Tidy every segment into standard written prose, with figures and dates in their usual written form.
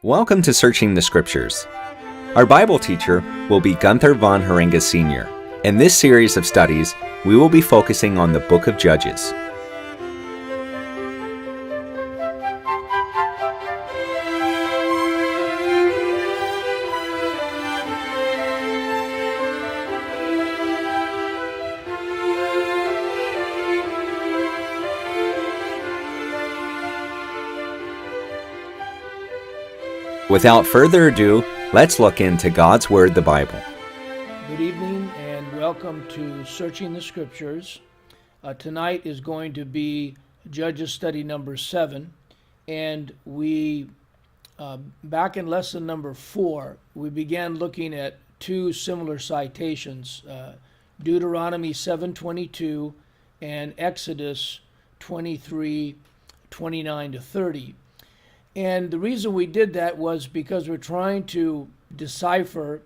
Welcome to Searching the Scriptures. Our Bible teacher will be Gunther von Haringa Sr. In this series of studies, we will be focusing on the book of Judges. Without further ado, let's look into God's Word, the Bible. Good evening and welcome to Searching the Scriptures. Tonight is going to be Judges study number 7, and we, back in lesson number 4, we began looking at two similar citations, Deuteronomy 7:22 and Exodus 23:29-30. And the reason we did that was because we're trying to decipher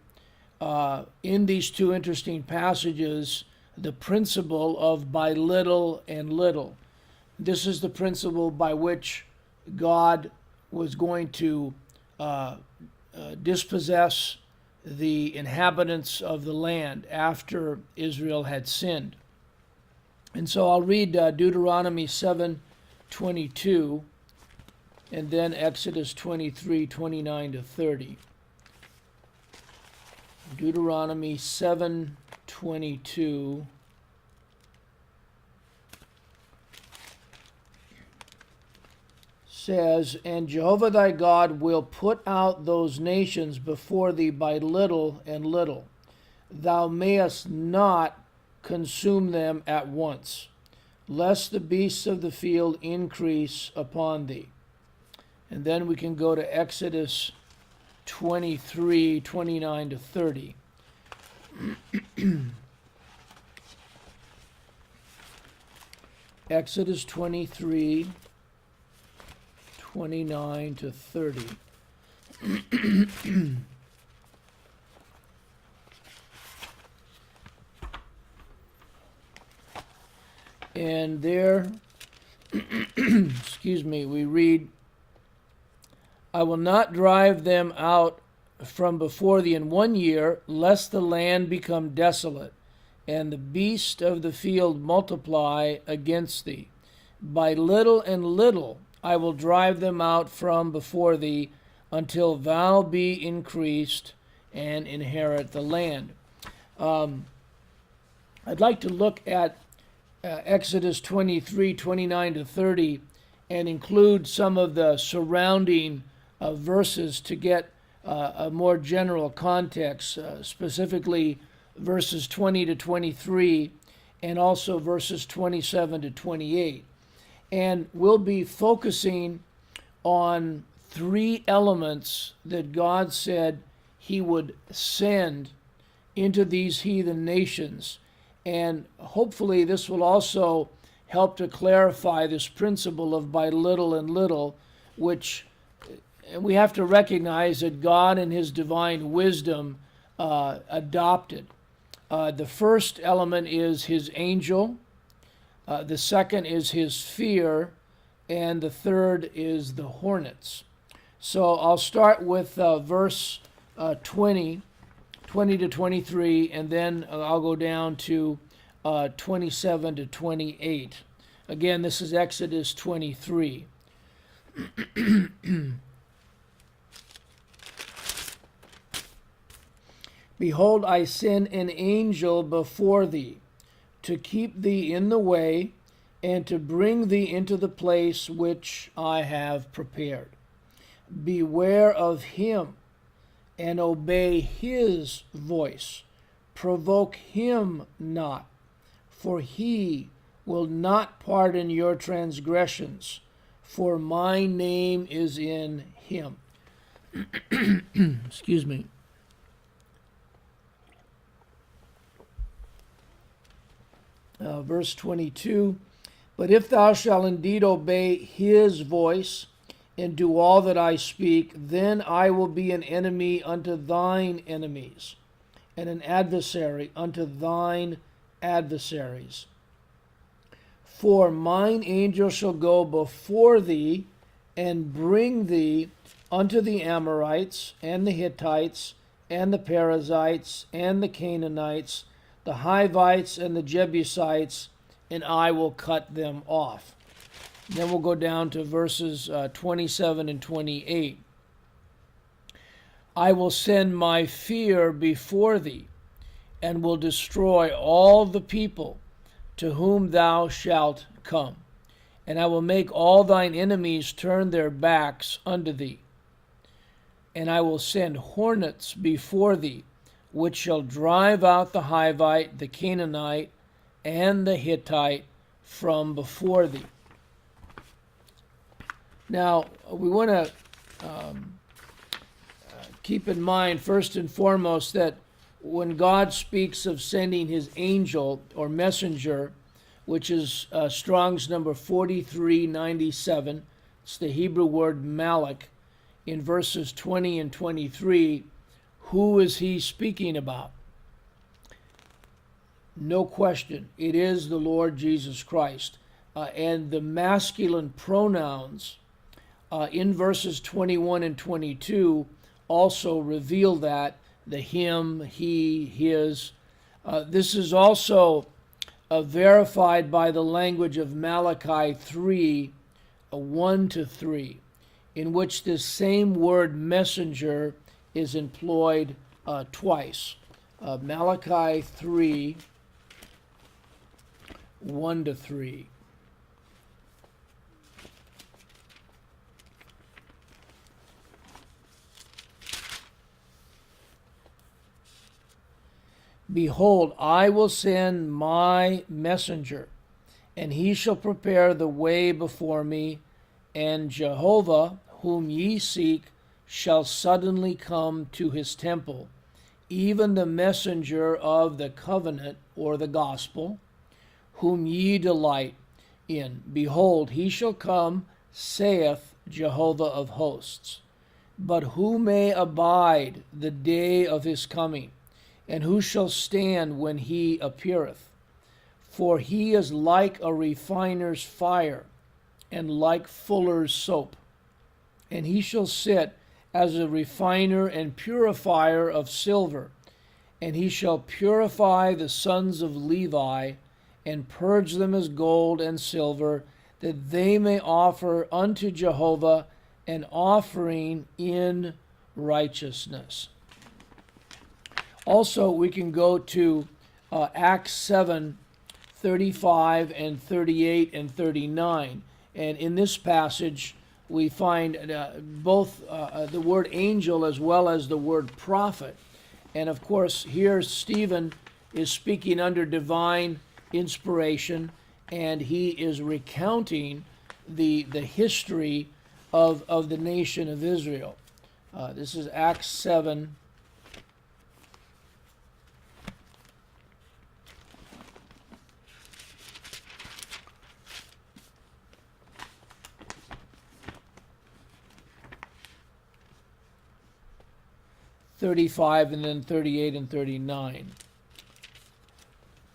in these two interesting passages the principle of by little and little. This is the principle by which God was going to dispossess the inhabitants of the land after Israel had sinned. And so I'll read Deuteronomy 7:22 and then Exodus 23:29-30. Deuteronomy 7:22 says, "And Jehovah thy God will put out those nations before thee by little and little. Thou mayest not consume them at once, lest the beasts of the field increase upon thee." And then we can go to Exodus 23:29-30. Exodus 23:29-30. And there, we read, "I will not drive them out from before thee in 1 year, lest the land become desolate, and the beast of the field multiply against thee. By little and little I will drive them out from before thee, until thou be increased and inherit the land." I'd like to look at Exodus 23:29-30 and include some of the surrounding verses to get a more general context, specifically verses 20-23 and also verses 27-28. And we'll be focusing on three elements that God said he would send into these heathen nations. And hopefully this will also help to clarify this principle of by little and little, which we have to recognize that God in his divine wisdom adopted. The first element is his angel, the second is his fear, and the third is the hornets. So I'll start with verse 20-23, and then I'll go down to 27-28. Again, this is Exodus 23. "Behold, I send an angel before thee, to keep thee in the way, and to bring thee into the place which I have prepared. Beware of him, and obey his voice. Provoke him not, for he will not pardon your transgressions, for my name is in him." Excuse me. Verse 22, "But if thou shalt indeed obey his voice, and do all that I speak, then I will be an enemy unto thine enemies, and an adversary unto thine adversaries. For mine angel shall go before thee, and bring thee unto the Amorites, and the Hittites, and the Perizzites, and the Canaanites, the Hivites, and the Jebusites, and I will cut them off. Then we'll go down to verses 27 and 28. I will send my fear before thee, and will destroy all the people to whom thou shalt come. And I will make all thine enemies turn their backs unto thee. And I will send hornets before thee, which shall drive out the Hivite, the Canaanite, and the Hittite from before thee. Now, we want to keep in mind, first and foremost, that when God speaks of sending his angel or messenger, which is Strong's number 4397, it's the Hebrew word malak, in verses 20 and 23, who is he speaking about? No question, it is the Lord Jesus Christ. And the masculine pronouns in verses 21 and 22 also reveal that, the him, he, his. This is also verified by the language of Malachi 3, 1-3, in which this same word messenger is employed twice. Malachi 3, 1-3. Behold, I will send my messenger, and he shall prepare the way before me, and Jehovah, whom ye seek, shall suddenly come to his temple, even the messenger of the covenant or the gospel, whom ye delight in. Behold, he shall come, saith Jehovah of hosts. But who may abide the day of his coming? And who shall stand when he appeareth? For he is like a refiner's fire, and like fuller's soap. And he shall sit as a refiner and purifier of silver. And he shall purify the sons of Levi, and purge them as gold and silver, that they may offer unto Jehovah an offering in righteousness. Also, we can go to Acts 7, 35 and 38 and 39. And in this passage, we find both the word angel as well as the word prophet. And of course, here Stephen is speaking under divine inspiration, and he is recounting the history of the nation of Israel. This is Acts 7, 35 and then 38 and 39.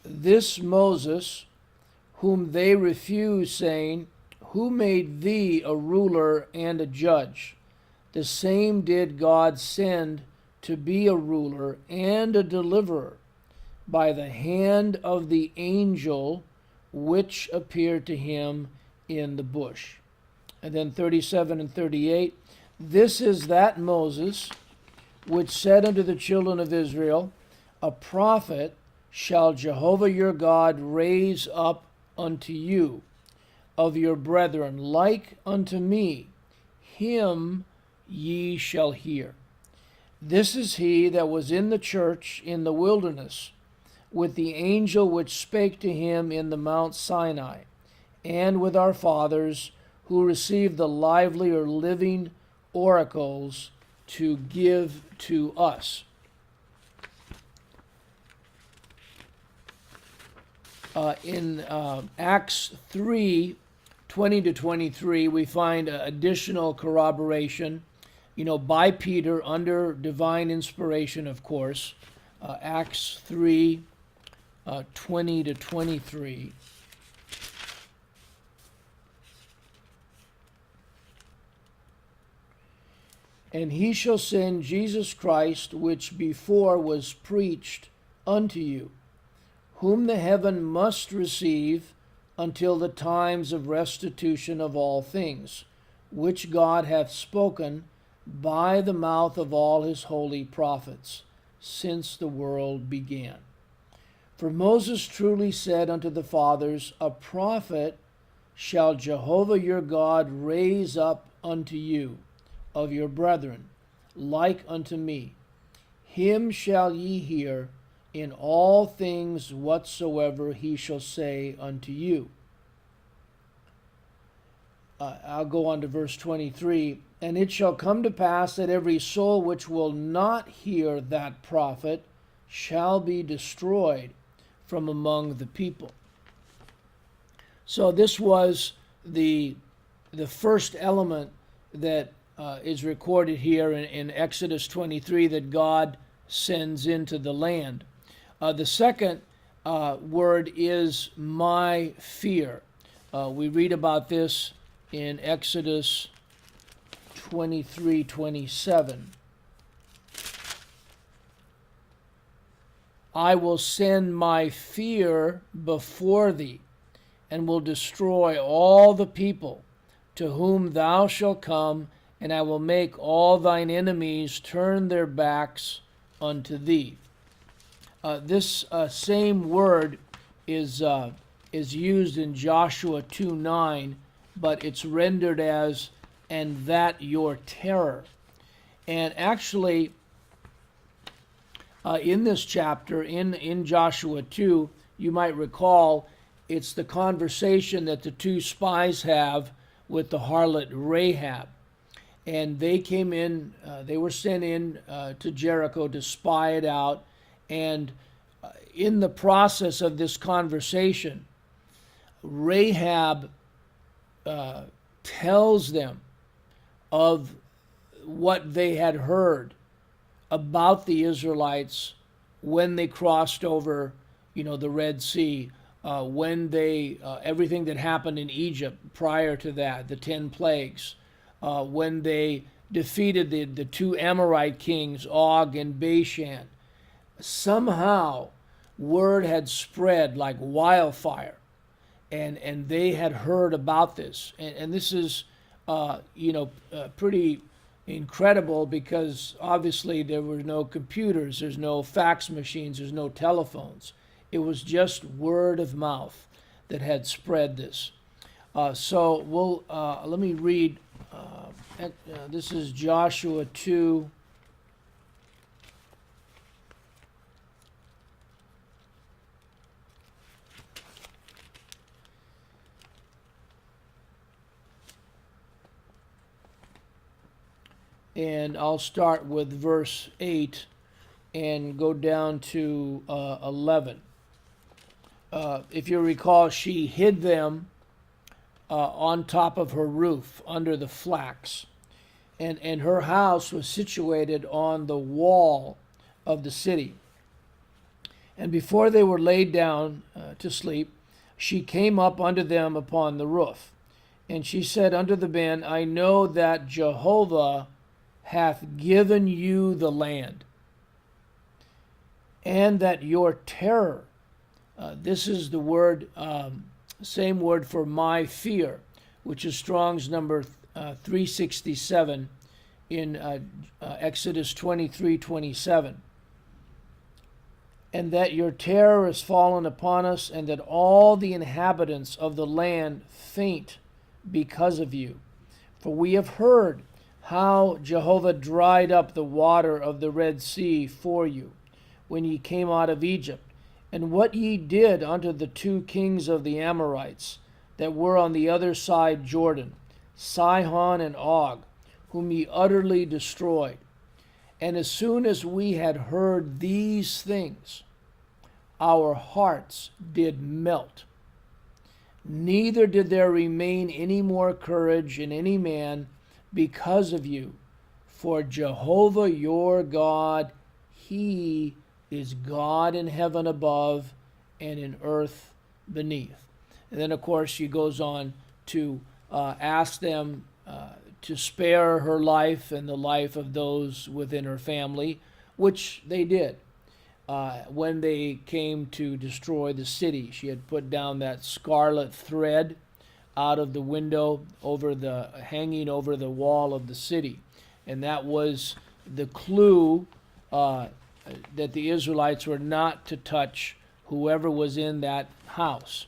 This Moses, whom they refuse, saying, Who made thee a ruler and a judge? The same did God send to be a ruler and a deliverer by the hand of the angel which appeared to him in the bush. And then 37 and 38. This is that Moses which said unto the children of Israel, A prophet shall Jehovah your God raise up unto you of your brethren, like unto me, him ye shall hear. This is he that was in the church in the wilderness, with the angel which spake to him in the Mount Sinai, and with our fathers, who received the lively or living oracles to give to us. In Acts 3, 20-23, we find additional corroboration, by Peter under divine inspiration, of course. Acts 3, 20-23. And he shall send Jesus Christ, which before was preached unto you, whom the heaven must receive until the times of restitution of all things, which God hath spoken by the mouth of all his holy prophets, since the world began. For Moses truly said unto the fathers, A prophet shall Jehovah your God raise up unto you of your brethren, like unto me. Him shall ye hear in all things whatsoever he shall say unto you. I'll go on to verse 23. And it shall come to pass that every soul which will not hear that prophet shall be destroyed from among the people. So this was the first element that is recorded here in Exodus 23 that God sends into the land. The second word is my fear. We read about this in Exodus 23:27. I will send my fear before thee, and will destroy all the people to whom thou shalt come, and I will make all thine enemies turn their backs unto thee. This same word is used in Joshua 2:9, but it's rendered as, and that your terror. And actually, in this chapter, in Joshua 2, you might recall, it's the conversation that the two spies have with the harlot Rahab. And they came in, they were sent in to Jericho to spy it out. And in the process of this conversation, Rahab tells them of what they had heard about the Israelites when they crossed over, the Red Sea, when they everything that happened in Egypt prior to that, the 10 plagues, when they defeated the two Amorite kings, Og and Bashan. Somehow, word had spread like wildfire, and they had heard about this, and this is pretty incredible, because obviously there were no computers, there's no fax machines, there's no telephones. It was just word of mouth that had spread this. So we'll let me read. This is Joshua 2. And I'll start with verse 8 and go down to 11. If you recall, she hid them on top of her roof under the flax. And her house was situated on the wall of the city. And before they were laid down to sleep, she came up unto them upon the roof. And she said unto the men, I know that Jehovah hath given you the land, and that your terror, this is the word, same word for my fear, which is Strong's number 367 in Exodus 23:27. And that your terror is fallen upon us, and that all the inhabitants of the land faint because of you. For we have heard how Jehovah dried up the water of the Red Sea for you, when ye came out of Egypt, and what ye did unto the two kings of the Amorites that were on the other side Jordan, Sihon and Og, whom ye utterly destroyed. And as soon as we had heard these things, our hearts did melt. Neither did there remain any more courage in any man because of you. For Jehovah your God, he is God in heaven above and in earth beneath. And then, of course, she goes on to ask them to spare her life and the life of those within her family, which they did. When they came to destroy the city, she had put down that scarlet thread out of the window hanging over the wall of the city. And that was the clue that the Israelites were not to touch whoever was in that house.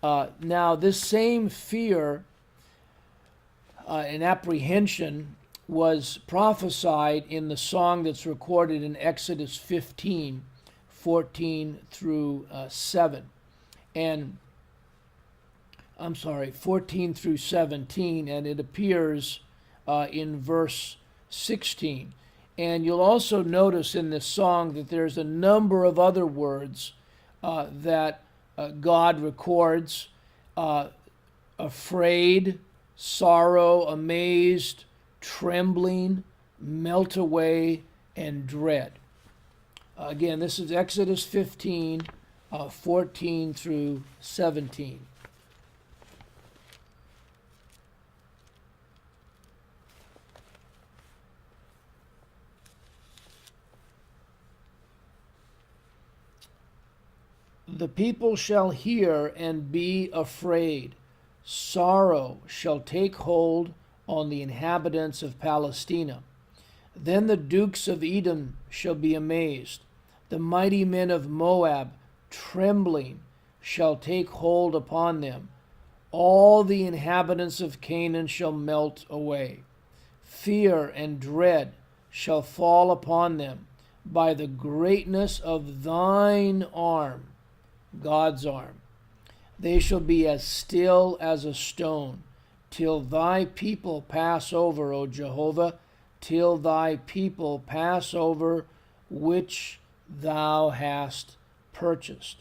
Now, this same fear and apprehension was prophesied in the song that's recorded in Exodus 15, 14 through 7. And 14 through 17, and it appears in verse 16. And you'll also notice in this song that there's a number of other words that God records: afraid, sorrow, amazed, trembling, melt away, and dread. Again, this is Exodus 15, 14 through 17. The people shall hear and be afraid. Sorrow shall take hold on the inhabitants of Palestina. Then the dukes of Edom shall be amazed. The mighty men of Moab, trembling, shall take hold upon them. All the inhabitants of Canaan shall melt away. Fear and dread shall fall upon them by the greatness of thine arm, God's arm. They shall be as still as a stone, till thy people pass over, O Jehovah, till thy people pass over, which thou hast purchased.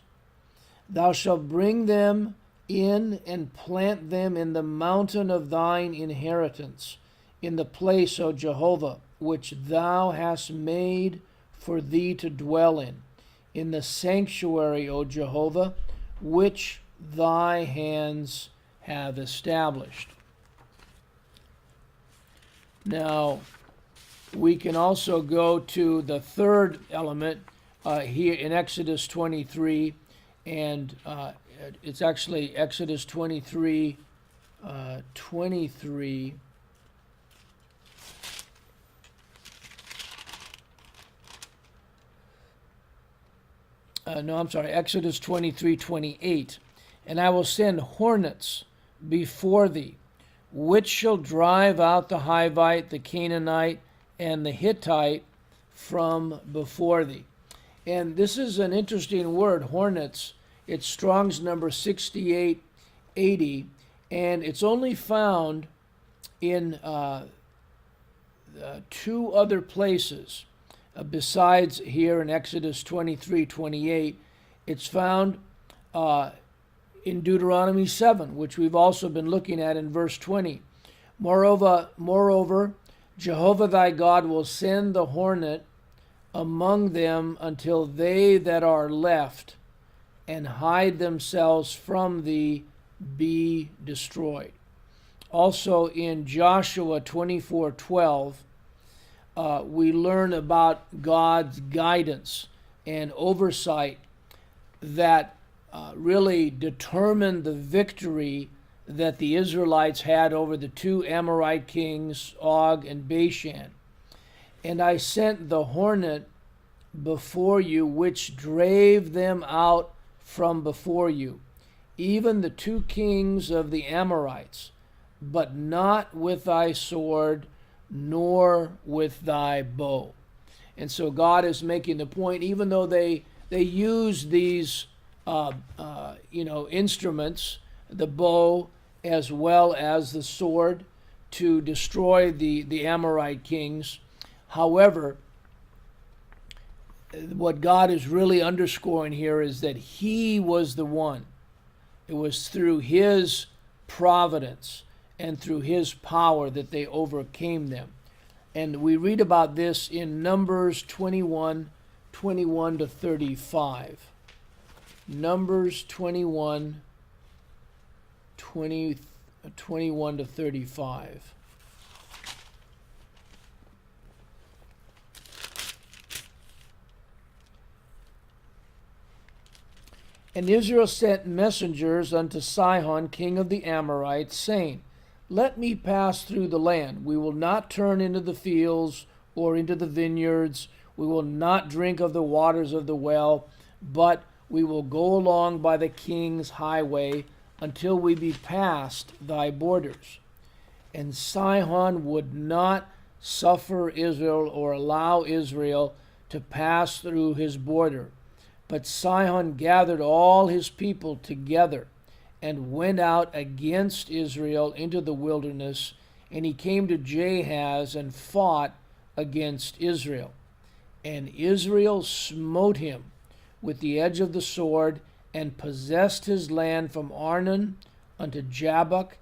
Thou shalt bring them in and plant them in the mountain of thine inheritance, in the place, O Jehovah, which thou hast made for thee to dwell in the sanctuary, O Jehovah, which thy hands have established. Now, we can also go to the third element here in Exodus 23, and it's actually Exodus 23, 23. Exodus 23, 28. And I will send hornets before thee, which shall drive out the Hivite, the Canaanite, and the Hittite from before thee. And this is an interesting word, hornets. It's Strong's number 6880, and it's only found in two other places. Besides here in Exodus 23, 28, it's found in Deuteronomy 7, which we've also been looking at in verse 20. Moreover, Jehovah thy God will send the hornet among them until they that are left and hide themselves from thee be destroyed. Also in Joshua 24:12, we learn about God's guidance and oversight that really determined the victory that the Israelites had over the two Amorite kings, Og and Bashan. And I sent the hornet before you, which drave them out from before you, even the two kings of the Amorites, but not with thy sword, nor with thy bow. And so God is making the point, even though they use these instruments, the bow as well as the sword, to destroy the Amorite kings. However, what God is really underscoring here is that he was the one. It was through his providence and through his power that they overcame them. And we read about this in Numbers 21, 21 to 35. Numbers 21, 21 to 35. And Israel sent messengers unto Sihon, king of the Amorites, saying, Let me pass through the land. We will not turn into the fields or into the vineyards. We will not drink of the waters of the well, but we will go along by the king's highway until we be past thy borders. And Sihon would not suffer Israel or allow Israel to pass through his border. But Sihon gathered all his people together and went out against Israel into the wilderness, and he came to Jahaz and fought against Israel. And Israel smote him with the edge of the sword, and possessed his land from Arnon unto Jabbok,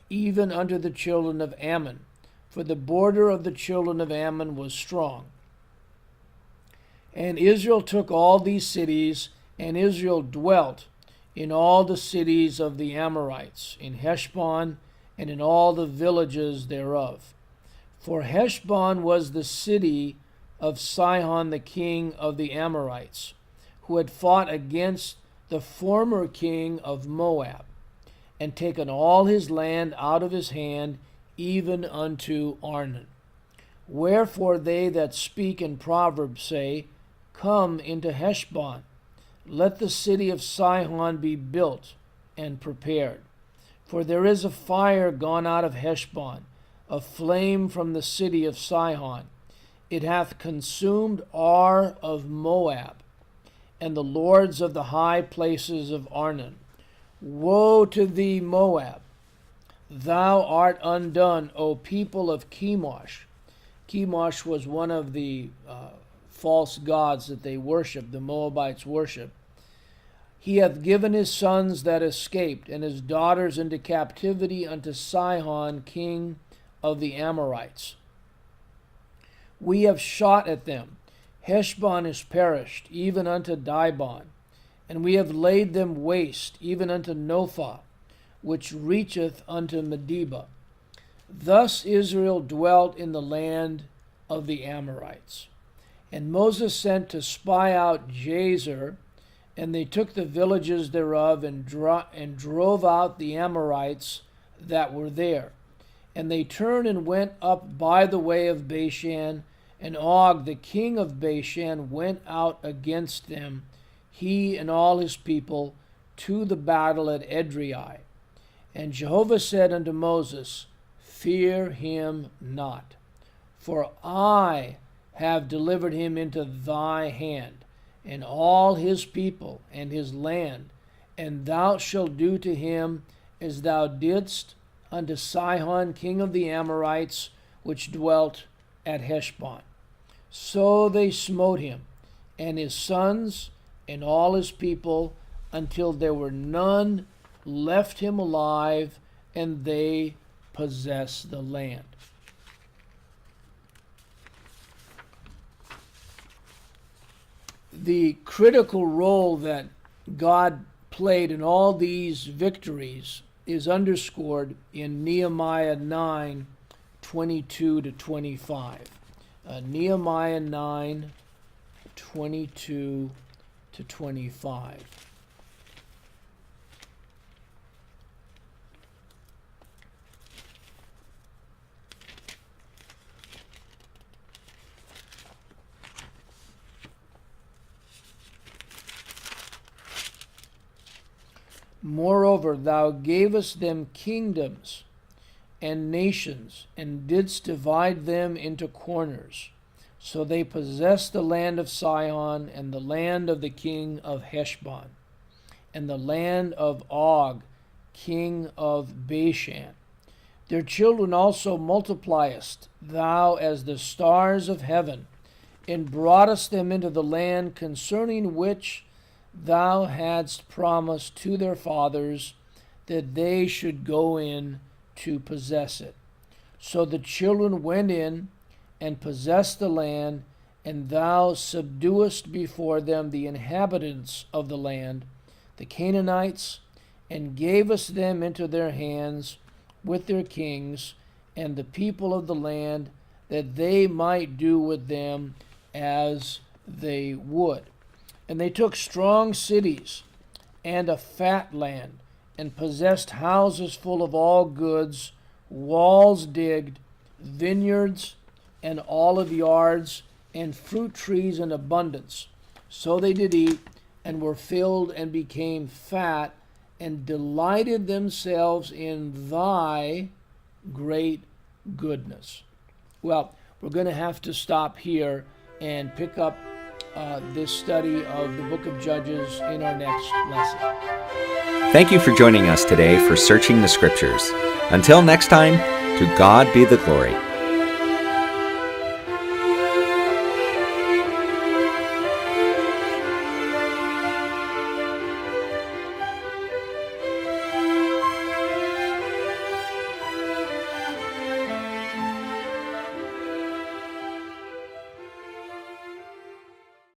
even unto the children of Ammon. For the border of the children of Ammon was strong. And Israel took all these cities, and Israel dwelt in all the cities of the Amorites, in Heshbon, and in all the villages thereof. For Heshbon was the city of Sihon the king of the Amorites, who had fought against the former king of Moab, and taken all his land out of his hand, even unto Arnon. Wherefore they that speak in Proverbs say, Come into Heshbon, let the city of Sihon be built and prepared. For there is a fire gone out of Heshbon, a flame from the city of Sihon. It hath consumed Ar of Moab, and the lords of the high places of Arnon. Woe to thee, Moab! Thou art undone, O people of Chemosh. Chemosh was one of the false gods that they worship, the Moabites worship. He hath given his sons that escaped, and his daughters into captivity unto Sihon, king of the Amorites. We have shot at them. Heshbon is perished, even unto Dibon. And we have laid them waste, even unto Nophah, which reacheth unto Medeba. Thus Israel dwelt in the land of the Amorites. And Moses sent to spy out Jazer, and they took the villages thereof, and drove out the Amorites that were there. And they turned and went up by the way of Bashan, and Og, the king of Bashan, went out against them, he and all his people, to the battle at Edrei. And Jehovah said unto Moses, Fear him not, for I have delivered him into thy hand, and all his people and his land, and thou shalt do to him as thou didst unto Sihon king of the Amorites, which dwelt at Heshbon. So they smote him, and his sons, and all his people, until there were none left him alive, and they possessed the land. The critical role that God played in all these victories is underscored in Nehemiah 9:22 to 25. Nehemiah 9:22 to 25. Moreover, thou gavest them kingdoms and nations, and didst divide them into corners. So they possessed the land of Sihon, and the land of the king of Heshbon, and the land of Og, king of Bashan. Their children also multipliest thou as the stars of heaven, and broughtest them into the land concerning which thou hadst promised to their fathers, that they should go in to possess it. So the children went in and possessed the land, and thou subduest before them the inhabitants of the land, the Canaanites, and gavest them into their hands, with their kings and the people of the land, that they might do with them as they would. And they took strong cities and a fat land, and possessed houses full of all goods, walls digged, vineyards and olive yards, and fruit trees in abundance. So they did eat, and were filled, and became fat, and delighted themselves in thy great goodness. Well, we're going to have to stop here and pick up this study of the book of Judges in our next lesson. Thank you for joining us today for Searching the Scriptures. Until next time, to God be the glory.